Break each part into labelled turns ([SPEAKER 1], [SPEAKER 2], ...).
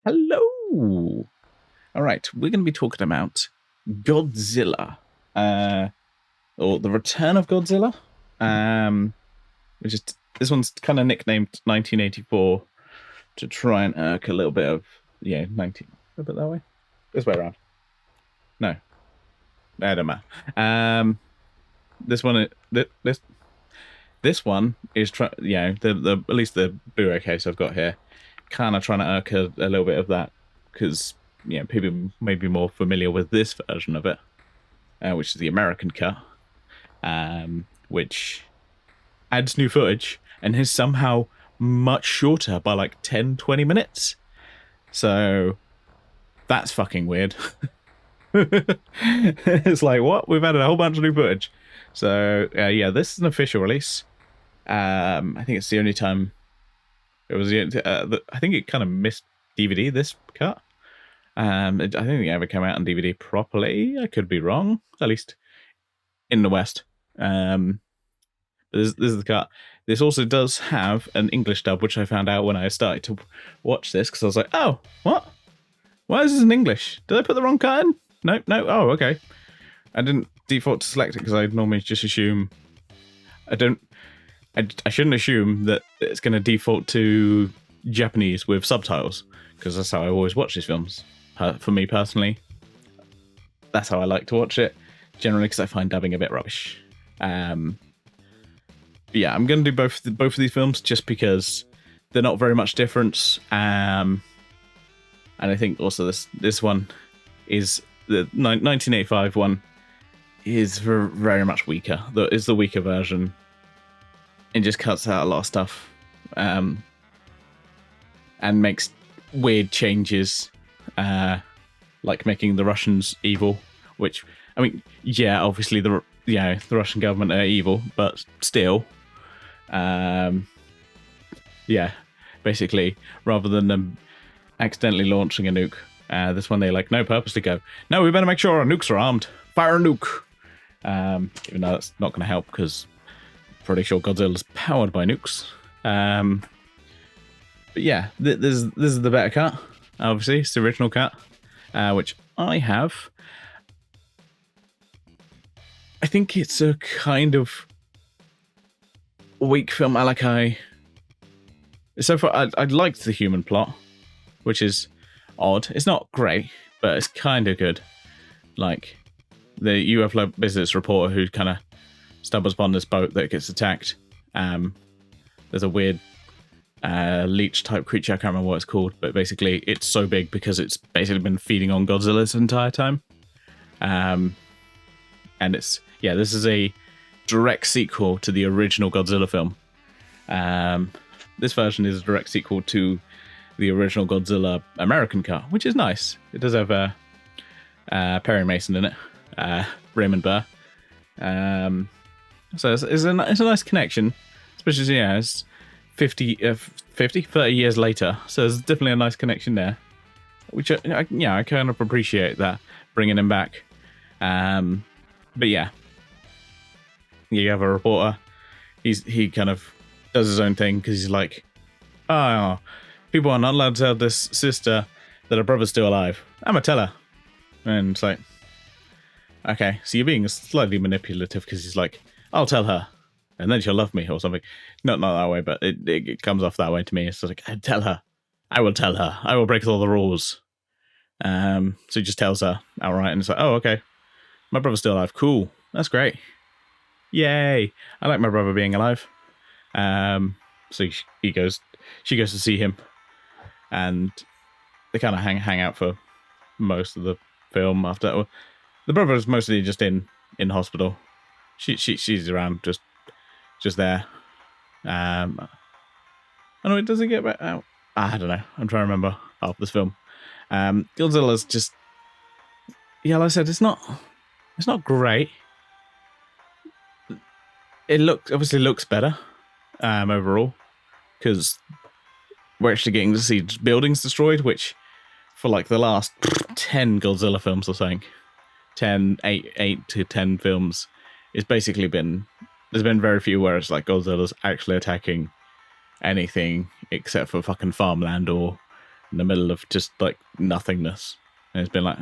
[SPEAKER 1] Hello. All right, we're going to be talking about Godzilla, or the Return of Godzilla, which is this one's kind of nicknamed 1984 to try and irk a little bit of 19. A bit that way, this way around. No, I don't matter. This one, this one is the at least the Blu-ray case I've got here, kind of trying to irk a little bit of that because people may be more familiar with this version of it, which is the American cut, which adds new footage and is somehow much shorter by like 10-20 minutes. So that's fucking weird. It's like, what? We've added a whole bunch of new footage. So this is an official release. I think it's the only time it was. I think it kind of missed DVD, this cut. I don't think it ever came out on DVD properly. I could be wrong, at least in the West. This is the cut. This also does have an English dub, which I found out when I started to watch this, because I was like, oh, what? Why is this in English? Did I put the wrong cut in? No. Oh, okay. I didn't default to select it because I normally just assume. I shouldn't assume that it's going to default to Japanese with subtitles, because that's how I always watch these films. For me personally, that's how I like to watch it, generally, because I find dubbing a bit rubbish. I'm going to do both of these films just because they're not very much difference. And I think also this one is the 1985 one is very much weaker. Is the weaker version. It just cuts out a lot of stuff, and makes weird changes, like making the Russians evil. Which, I mean, obviously the Russian government are evil, but still, basically, rather than them accidentally launching a nuke, this one they purposely go, no, we better make sure our nukes are armed. Fire a nuke. Even though that's not going to help because pretty sure Godzilla's powered by nukes. But yeah, this is the better cut. Obviously, it's the original cut, which I have. I think it's a kind of weak film. So far, I liked the human plot, which is odd. It's not great, but it's kind of good. Like the UFO business reporter who kind of stumbles upon this boat that gets attacked. There's a weird leech type creature. I can't remember what it's called, but basically it's so big because it's basically been feeding on Godzilla this entire time. And this is a direct sequel to the original Godzilla film. This version is a direct sequel to the original Godzilla American cut, which is nice. It does have Perry Mason in it, Raymond Burr. So it's a nice connection, especially it's 30 years later. So there's definitely a nice connection there, which I kind of appreciate that, bringing him back. But you have a reporter. He kind of does his own thing because he's like, oh, people are not allowed to tell this sister that her brother's still alive. I'm gonna tell her. And it's like, okay, so you're being slightly manipulative because he's like, I'll tell her, and then she'll love me or something. Not that way, but it comes off that way to me. It's like, I tell her. I will tell her. I will break all the rules. So he just tells her outright, and it's like, oh, okay. My brother's still alive. Cool. That's great. Yay. I like my brother being alive. So she goes to see him, and they kind of hang out for most of the film after that. The brother is mostly just in hospital. She's around just there. I know it doesn't get back out. I don't know. I'm trying to remember half this film. Godzilla's just, like I said, it's not great. It obviously looks better overall, because we're actually getting to see buildings destroyed, which for like the last 10 Godzilla films or something, 8 to 10 films, it's basically there's been very few where it's like Godzilla's actually attacking anything except for fucking farmland or in the middle of just like nothingness. And it's been like,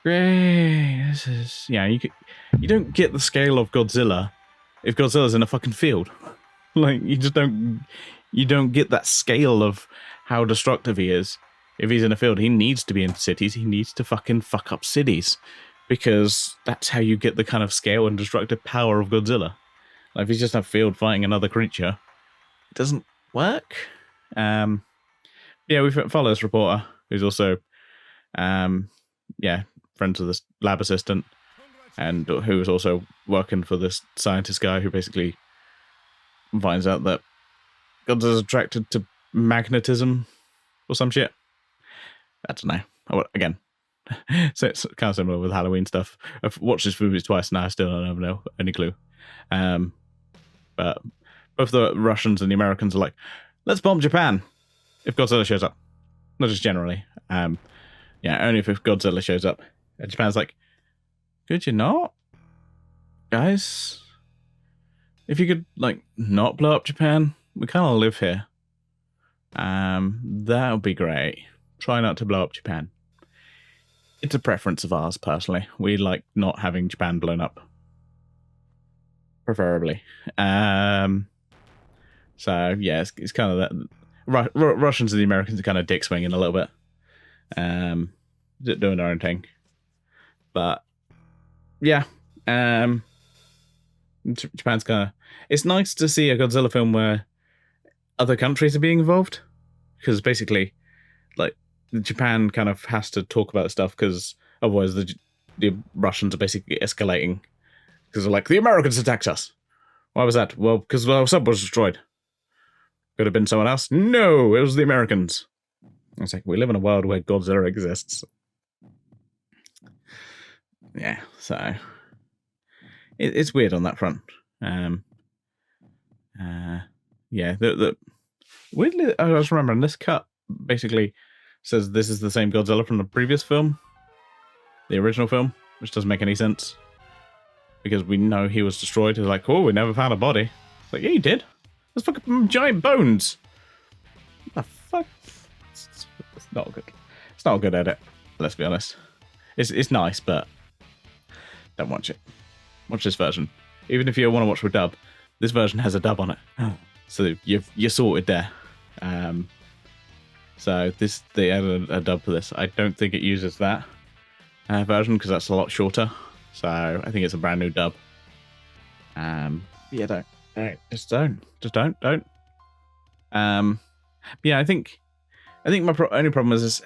[SPEAKER 1] great, this is you don't get the scale of Godzilla if Godzilla's in a fucking field. Like you don't get that scale of how destructive he is. If he's in a field, he needs to be in cities. He needs to fucking fuck up cities, because that's how you get the kind of scale and destructive power of Godzilla. Like if he's just in a field fighting another creature, it doesn't work. We follow this reporter who's also, friends with this lab assistant, and who's also working for this scientist guy who basically finds out that Godzilla's attracted to magnetism or some shit. I don't know. Again, so it's kind of similar with Halloween stuff. I've watched this movie twice now. I still don't know any clue. But both the Russians and the Americans are like, let's bomb Japan if Godzilla shows up. Not just generally. Only if Godzilla shows up. And Japan's like, could you not? Guys? If you could, like, not blow up Japan, we kind of live here. That would be great. Try not to blow up Japan. It's a preference of ours, personally. We like not having Japan blown up. Preferably. So, yeah, it's kind of that. Russians and the Americans are kind of dick swinging a little bit. Doing their own thing. But, yeah. Japan's kind of... It's nice to see a Godzilla film where other countries are being involved. Because basically, like, Japan kind of has to talk about stuff, because otherwise the Russians are basically escalating. Because they're like, the Americans attacked us. Why was that? Well, because our sub was destroyed. Could have been someone else? No, it was the Americans. It's like, we live in a world where Godzilla exists. Yeah, so... It's weird on that front. Weirdly, I was remembering, this cut basically says this is the same Godzilla from the previous film. The original film, which doesn't make any sense. Because we know he was destroyed. It's like, oh, we never found a body. It's like, yeah, you did. There's fucking giant bones. What the fuck? It's not good. It's not a good edit, let's be honest. It's nice, but don't watch it. Watch this version. Even if you want to watch with dub, this version has a dub on it. So you're sorted there. So they added a dub for this. I don't think it uses that version, because that's a lot shorter. So I think it's a brand new dub. Yeah, don't. Just don't. Yeah, I think my only problem is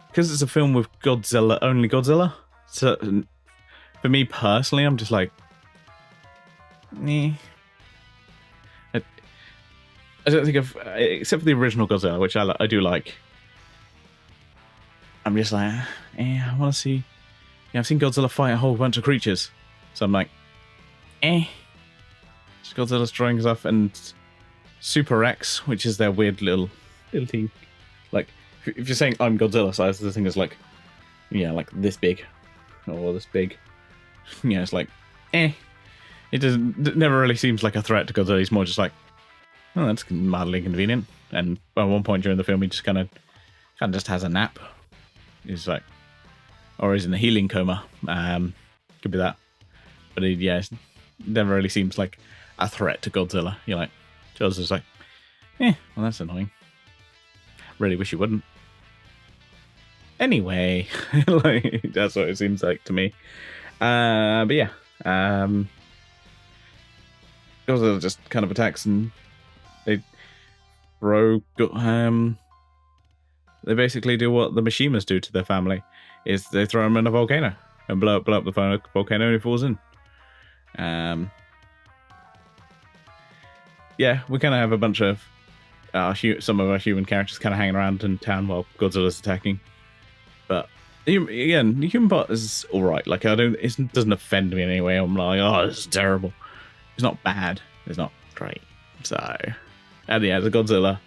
[SPEAKER 1] because it's a film with only Godzilla. So for me personally, I'm just like, I don't think except for the original Godzilla, which I do like. I'm just like, I want to see. Yeah, I've seen Godzilla fight a whole bunch of creatures, so I'm like, Just Godzilla's drawing stuff, and Super X, which is their weird little thing. Like, if you're saying I'm Godzilla size, the thing is like, like this big, or this big. It's like, It never really seems like a threat to Godzilla. He's more just like, oh, that's mildly inconvenient. And at one point during the film, he just kind of just has a nap. He's like, or he's in a healing coma. Could be that. But it never really seems like a threat to Godzilla. You're like, Joe's just like, well, that's annoying. Really wish you wouldn't. Anyway, like, that's what it seems like to me. But yeah, Godzilla just kind of attacks, and they they basically do what the Mishimas do to their family, is they throw him in a volcano and blow up the volcano, and he falls in. We kind of have a bunch of some of our human characters kind of hanging around in town while Godzilla's attacking. But again, the human part is all right. Like, it doesn't offend me in any way. I'm like, oh, this is terrible. It's not bad. It's not great. So, and yeah, the Godzilla.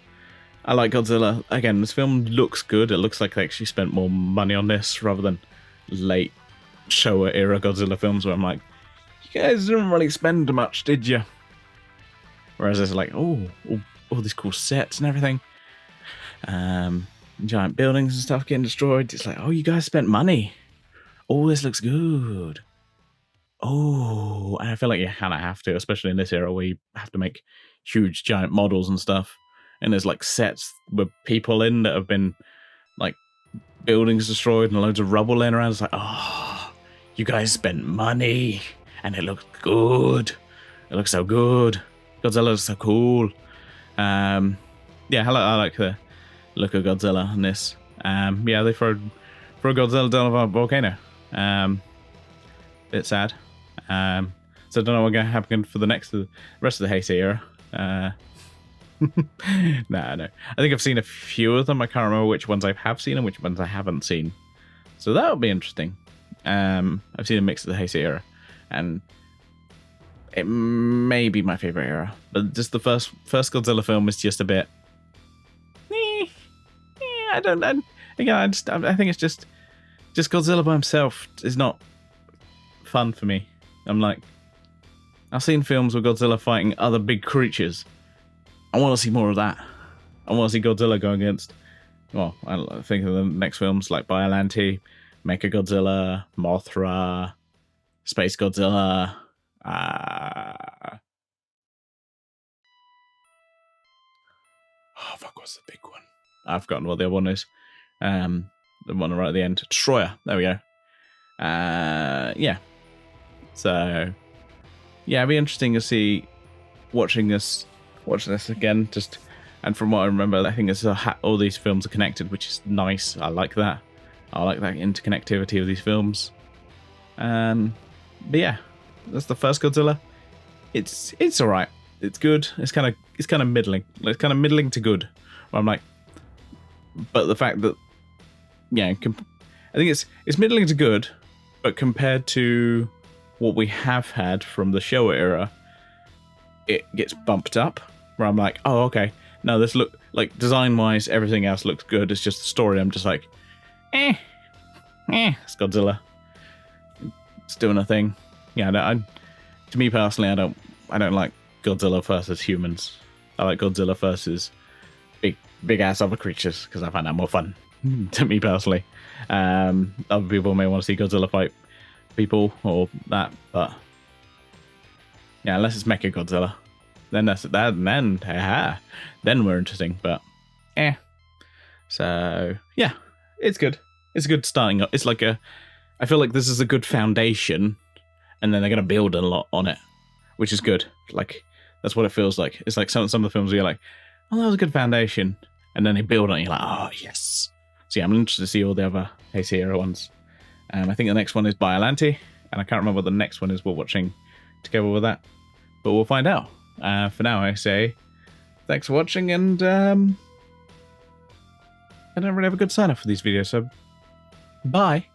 [SPEAKER 1] I like Godzilla. Again, this film looks good. It looks like they actually spent more money on this rather than late Showa era Godzilla films where I'm like, you guys didn't really spend much, did you? Whereas it's like, oh, these cool sets and everything. Giant buildings and stuff getting destroyed. It's like, oh, you guys spent money. Oh, this looks good. Oh, and I feel like you kind of have to, especially in this era where you have to make huge giant models and stuff. And there's like sets with people in that have been like buildings destroyed and loads of rubble laying around. It's like, oh, you guys spent money and it looks good. It looks so good. Godzilla looks so cool. Yeah, I like the look of Godzilla in this. Yeah, they throw Godzilla down a volcano. Bit sad. So I don't know what's going to happen for the rest of the Heisei era. No. I think I've seen a few of them. I can't remember which ones I have seen and which ones I haven't seen. So that would be interesting. I've seen a mix of the Heisei era, and it may be my favorite era. But just the first Godzilla film is just a bit. I think it's just Godzilla by himself is not fun for me. I'm like, I've seen films with Godzilla fighting other big creatures. I want to see more of that. I want to see Godzilla go against, well, I think of the next films like Biollante, Mechagodzilla, Mothra, Space Godzilla. Oh, fuck, what's the big one? I've forgotten what the other one is. The one right at the end. Destroyer. There we go. Yeah. So, yeah, it'd be interesting to see watching this again. And from what I remember, I think it's all these films are connected, which is nice. I like that. I like that interconnectivity of these films. But yeah, that's the first Godzilla. It's all right. It's good. It's kind of middling. It's kind of middling to good. Where I'm like, but the fact that, yeah, I think it's middling to good, but compared to what we have had from the Showa era, it gets bumped up. Where I'm like, oh, okay. No, this look like design-wise, everything else looks good. It's just the story. I'm just like, it's Godzilla. It's doing a thing. Yeah, to me personally, I don't like Godzilla versus humans. I like Godzilla versus big ass other creatures because I find that more fun. To me personally, other people may want to see Godzilla fight people or that, but yeah, unless it's Mecha Godzilla, then that's that. And then we're interesting. But so yeah, it's good. It's a good starting up. It's like I feel like this is a good foundation, and then they're gonna build a lot on it, which is good. Like that's what it feels like. It's like some of the films where you're like, oh, that was a good foundation, and then they build on it. You're like, oh yes. So yeah, I'm interested to see all the other Heisei era ones. I think the next one is Biollante, and I can't remember what the next one is we're watching together with that, but we'll find out. For now, I say thanks for watching, and I don't really have a good sign off for these videos, so bye.